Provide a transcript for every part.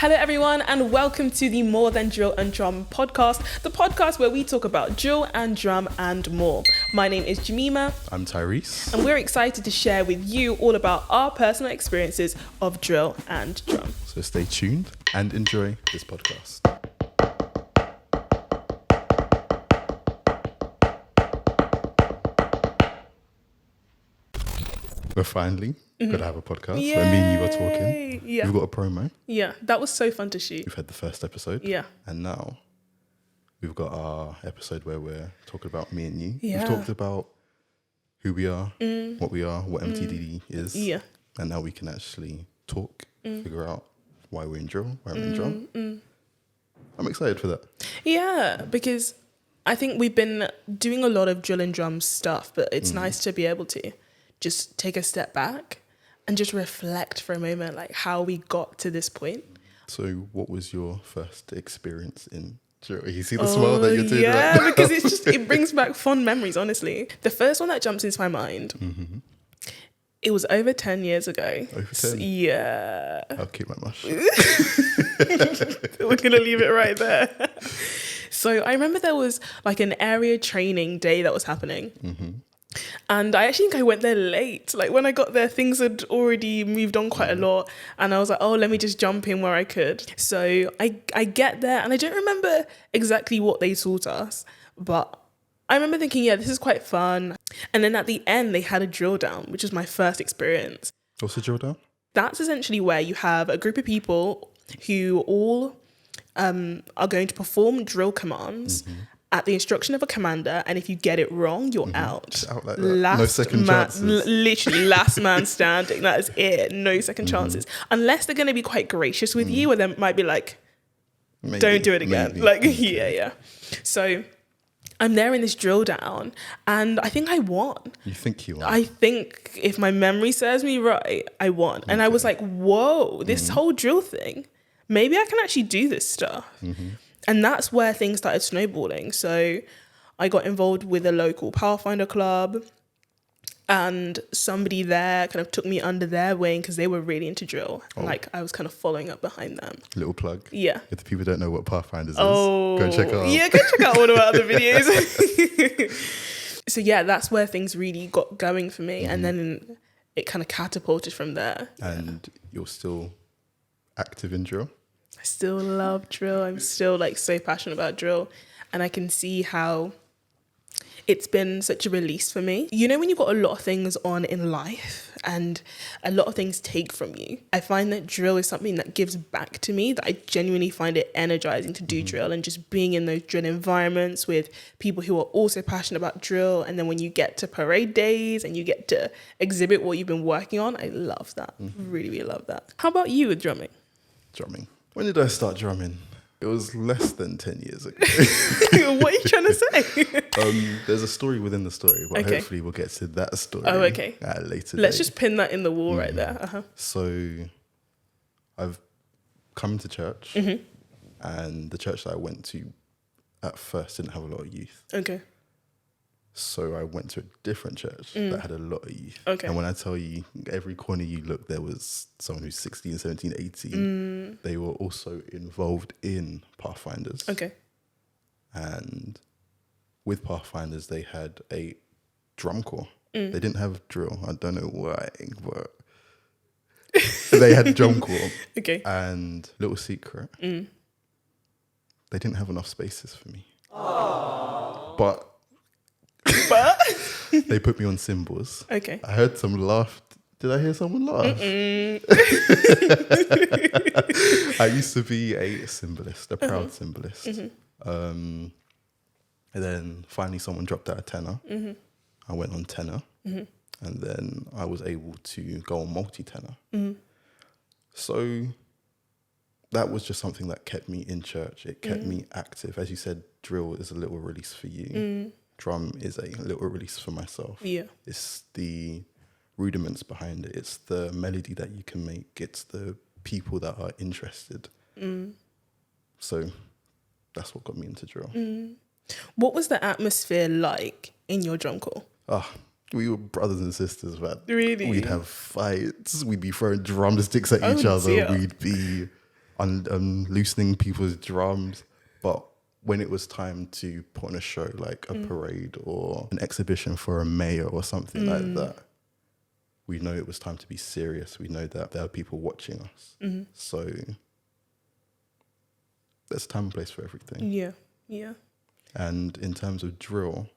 Hello everyone and welcome to the More Than Drill and Drum podcast, the podcast where we talk about drill and drum and more. My name is Jemima. I'm Tyreese. And we're excited to share with you all about our personal experiences of drill and drum. So stay tuned and enjoy this podcast. We're finally going to have a podcast where me and you are talking. Yeah. We've got a promo. Yeah, that was so fun to shoot. We've had the first episode. Yeah. And now we've got our episode where we're talking about me and you. Yeah. We've talked about who we are, what we are, what MTDD is. Yeah. And now we can actually talk, figure out why we're in drill, why we're in drum. I'm excited for that. Yeah, because I think we've been doing a lot of drill and drum stuff, but it's nice to be able to just take a step back and just reflect for a moment, like how we got to this point. So what was your first experience in drill? You see the smile that you're doing yeah, right now? because it brings back fond memories, honestly. The first one that jumps into my mind, it was over 10 years ago. Over 10? Yeah. I'll keep my mouth shut. We're going to leave it right there. So I remember there was like an area training day that was happening. And I actually think I went there late. Like when I got there, things had already moved on quite a lot. And I was like, oh, let me just jump in where I could. So I get there and I don't remember exactly what they taught us. But I remember thinking, yeah, this is quite fun. And then at the end, they had a drill down, which was my first experience. What's the drill down? That's essentially where you have a group of people who all are going to perform drill commands at the instruction of a commander, and if you get it wrong, you're out. Just out like that. No second chances. Literally, last man standing. That is it. No second chances. Unless they're going to be quite gracious with you, or they might be like, don't do it again. Yeah. So I'm there in this drill down, and I think I won. You think you won? I think, if my memory serves me right, I won. And I was like, whoa, this whole drill thing, maybe I can actually do this stuff. And that's where things started snowballing. So I got involved with a local Pathfinder club, and somebody there kind of took me under their wing because they were really into drill. And like I was kind of following up behind them. Little plug. Yeah. If the people don't know what Pathfinders is, go check out. Yeah, go check out one of our other videos. So yeah, that's where things really got going for me. And then it kind of catapulted from there. And you're still active in drill? I still love drill. I'm still like so passionate about drill, and I can see how it's been such a release for me. You know, when you've got a lot of things on in life and a lot of things take from you, I find that drill is something that gives back to me, that I genuinely find it energizing to do drill, and just being in those drill environments with people who are also passionate about drill. And then when you get to parade days and you get to exhibit what you've been working on, I love that. Really, really love that. How about you with drumming? Drumming. When did I start drumming? It was less than 10 years ago. What are you trying to say? There's a story within the story, but Okay. hopefully we'll get to that story at a later Let's date. just pin that in the wall right there. So I've come to church, and the church that I went to at first didn't have a lot of youth. Okay. So I went to a different church that had a lot of youth. Okay. And when I tell you, every corner you look, there was someone who's 16, 17, 18. They were also involved in Pathfinders. Okay. And with Pathfinders, they had a drum corps. They didn't have drill. I don't know why, but they had drum corps. Okay. And little secret, they didn't have enough spaces for me. But they put me on cymbals. Okay. I heard some laugh. Did I hear someone laugh? I used to be a cymbalist, a proud cymbalist. And then finally someone dropped out a tenor. I went on tenor. And then I was able to go on multi-tenor. So that was just something that kept me in church. It kept me active. As you said, drill is a little release for you. Drum is a little release for myself. Yeah. It's the rudiments behind it. It's the melody that you can make. It's the people that are interested. So that's what got me into drill. What was the atmosphere like in your drum corps? We were brothers and sisters, man. Really? We'd have fights. We'd be throwing drumsticks at each other. Dear. We'd be loosening people's drums. But when it was time to put on a show like a parade or an exhibition for a mayor or something like that, we know it was time to be serious. We know that there are people watching us. So there's time and place for everything. Yeah, yeah. And in terms of drill,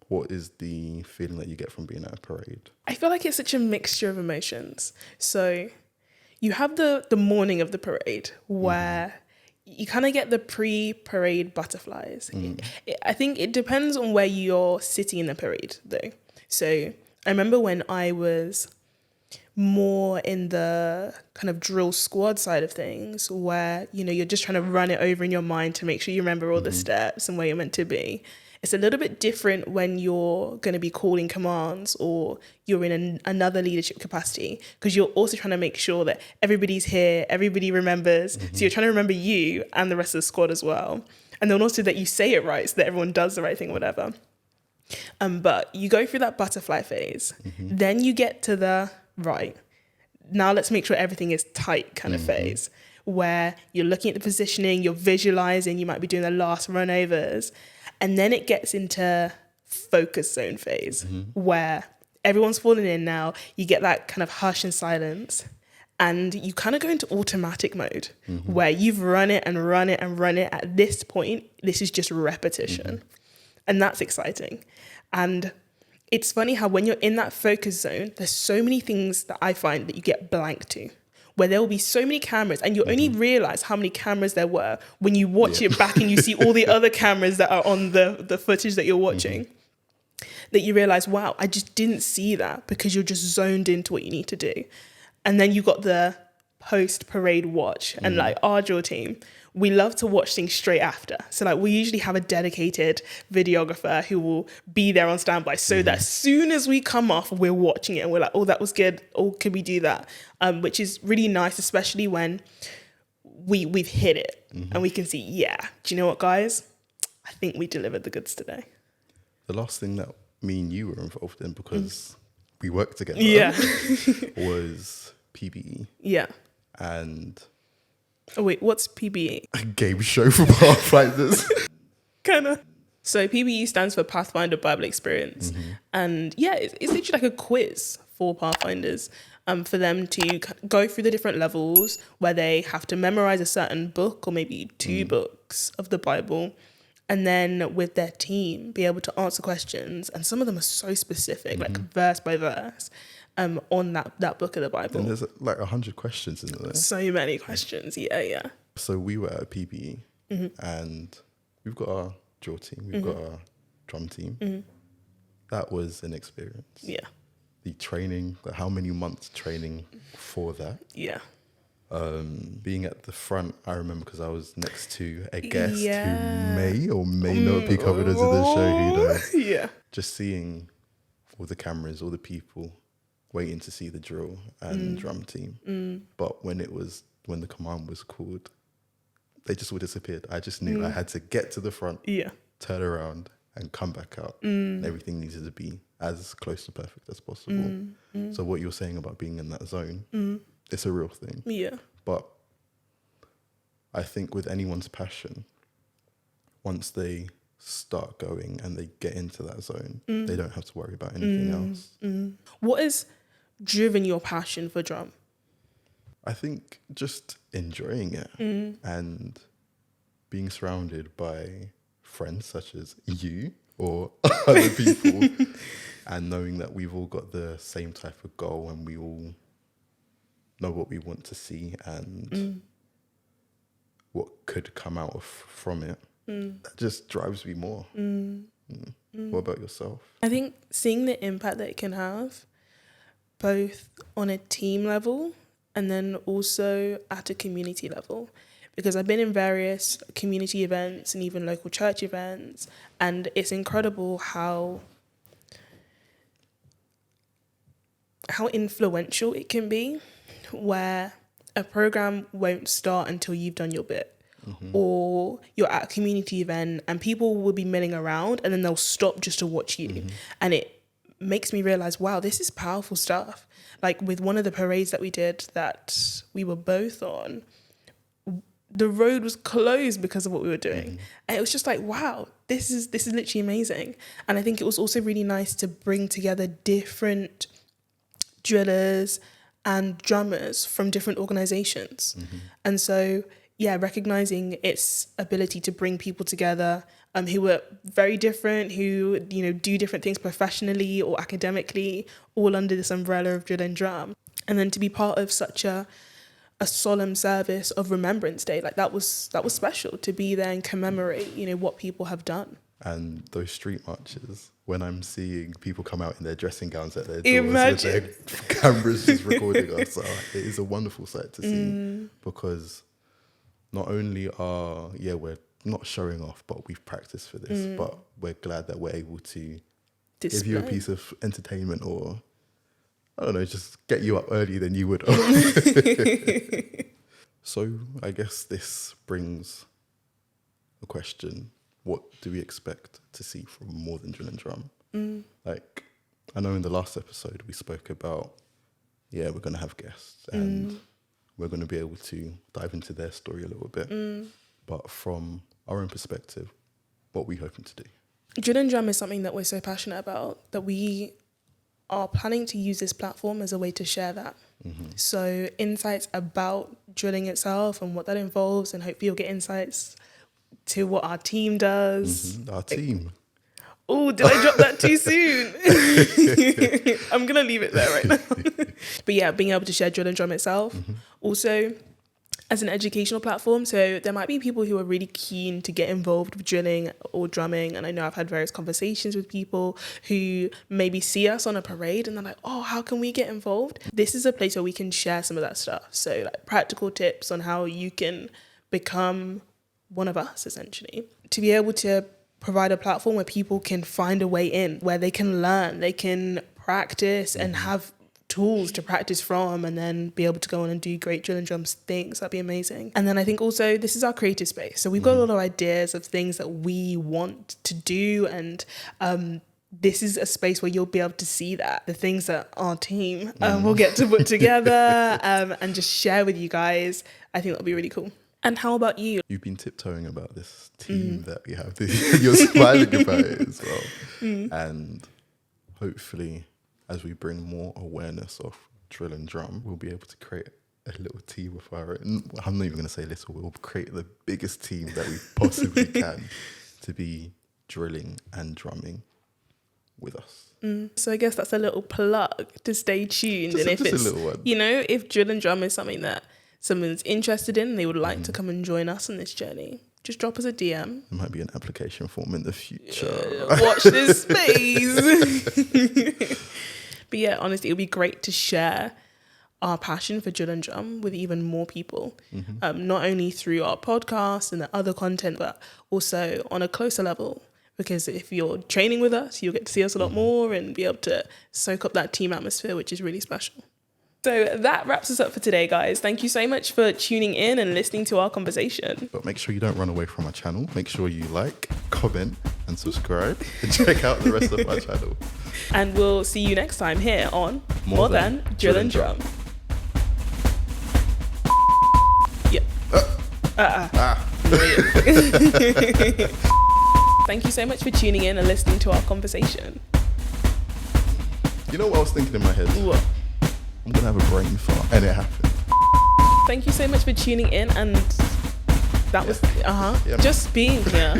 what is the feeling that you get from being at a parade? I feel like it's such a mixture of emotions. So you have the morning of the parade where you kind of get the pre-parade butterflies. I think it depends on where you're sitting in the parade though. So I remember when I was more in the kind of drill squad side of things where, you know, you're just trying to run it over in your mind to make sure you remember all the steps and where you're meant to be. It's a little bit different when you're going to be calling commands or you're in another leadership capacity, because you're also trying to make sure that everybody's here, everybody remembers. So you're trying to remember you and the rest of the squad as well. And then also that you say it right so that everyone does the right thing, whatever. But you go through that butterfly phase. Then you get to the, right, now let's make sure everything is tight kind of phase, where you're looking at the positioning, you're visualizing, you might be doing the last run overs. And then it gets into focus zone phase where everyone's falling in now. You get that kind of hush and silence. And you kind of go into automatic mode where you've run it and run it and run it. At this point, this is just repetition. And that's exciting. And it's funny how when you're in that focus zone, there's so many things that I find that you get blank to, where there will be so many cameras and you only realize how many cameras there were when you watch it back and you see all the other cameras that are on the footage that you're watching, that you realize, wow, I just didn't see that, because you're just zoned into what you need to do. And then you got the post-parade watch and like our drill team, we love to watch things straight after. So like we usually have a dedicated videographer who will be there on standby so that as soon as we come off, we're watching it and we're like, oh, that was good. Oh, could we do that? Which is really nice, especially when we've hit it and we can see, yeah, do you know what, guys? I think we delivered the goods today. The last thing that me and you were involved in, because we worked together, was PBE. Yeah. And oh wait, what's PBE? a game show for Pathfinders. Kind of. So PBE stands for Pathfinder Bible Experience. And yeah, it's literally like a quiz for Pathfinders, for them to go through the different levels where they have to memorize a certain book or maybe two books of the Bible. And then with their team, be able to answer questions. And some of them are so specific, like verse by verse, on that book of the Bible. And there's like 100 questions in there. So many questions, yeah. So we were at PBE and we've got our drill team, we've got our drum team. That was an experience. Yeah. The training, how many months training for that. Yeah. Being at the front, I remember because I was next to a guest who may or may not be covered as in the show. Who knows? Yeah. Just seeing all the cameras, all the people waiting to see the drill and drum team. But when the command was called, they just all disappeared. I just knew I had to get to the front, turn around and come back out. And everything needed to be as close to perfect as possible. So what you're saying about being in that zone, it's a real thing. Yeah. But I think with anyone's passion, once they start going and they get into that zone, they don't have to worry about anything else. What has driven your passion for drum? I think just enjoying it and being surrounded by friends such as you or other people and knowing that we've all got the same type of goal and we all know what we want to see and what could come out from it. That just drives me more. What about yourself? I think seeing the impact that it can have, both on a team level and then also at a community level. Because I've been in various community events and even local church events, and it's incredible how influential it can be, where a program won't start until you've done your bit. Or you're at a community event and people will be milling around and then they'll stop just to watch you. And it makes me realize, wow, this is powerful stuff. Like with one of the parades that we did that we were both on, the road was closed because of what we were doing. And it was just like, wow, this is literally amazing. And I think it was also really nice to bring together different drillers and drummers from different organizations. And so, yeah, recognizing its ability to bring people together who were very different, who, you know, do different things professionally or academically, all under this umbrella of drill and drum. And then to be part of such a solemn service of Remembrance Day, like that was special, to be there and commemorate, you know, what people have done. And those street marches, when I'm seeing people come out in their dressing gowns at their doors with their cameras just recording us, it is a wonderful sight to see, because not only we're not showing off, but we've practiced for this, but we're glad that we're able to give you a piece of entertainment, or I don't know, just get you up earlier than you would. So I guess this brings a question. What do we expect to see from More Than Drill and Drum? Like, I know in the last episode we spoke about, we're going to have guests and we're going to be able to dive into their story a little bit. But from our own perspective, what are we hoping to do? Drill and drum is something that we're so passionate about that we are planning to use this platform as a way to share that. So insights about drilling itself and what that involves, and hopefully you'll get insights to what our team does. Our team. Oh, did I drop that too soon? I'm going to leave it there right now. But yeah, being able to share drill and drum itself. Also, as an educational platform, so there might be people who are really keen to get involved with drilling or drumming, and I know I've had various conversations with people who maybe see us on a parade and they're like, oh, how can we get involved? This is a place where we can share some of that stuff. So like practical tips on how you can become one of us, essentially. To be able to provide a platform where people can find a way in, where they can learn, they can practice and have tools to practice from, and then be able to go on and do great drill and drums things. That'd be amazing. And then I think also this is our creative space. So we've got a lot of ideas of things that we want to do, and this is a space where you'll be able to see that, the things that our team will get to put together and just share with you guys. I think that'll be really cool. And how about you? You've been tiptoeing about this team that we have. You're smiling about it as well. And hopefully, as we bring more awareness of drill and drum, we'll be able to create a little team of our own. I'm not even going to say little. We'll create the biggest team that we possibly can to be drilling and drumming with us. So I guess that's a little plug to stay tuned. Just and if a it's, little one. you know, if drill and drum is something that someone's interested in and they would like to come and join us on this journey, just drop us a DM. There might be an application form in the future. Watch this space. But yeah, honestly, it would be great to share our passion for drill and drum with even more people, not only through our podcast and the other content, but also on a closer level. Because if you're training with us, you'll get to see us a lot more and be able to soak up that team atmosphere, which is really special. So that wraps us up for today, guys. Thank you so much for tuning in and listening to our conversation. But make sure you don't run away from our channel. Make sure you like, comment, and subscribe. And check out the rest of our channel. And we'll see you next time here on More Than Drill and Drum. Yep. Thank you so much for tuning in and listening to our conversation. You know what I was thinking in my head? What? I'm going to have a brain fart. And it happened. Thank you so much for tuning in, and that was, Yeah, just being here.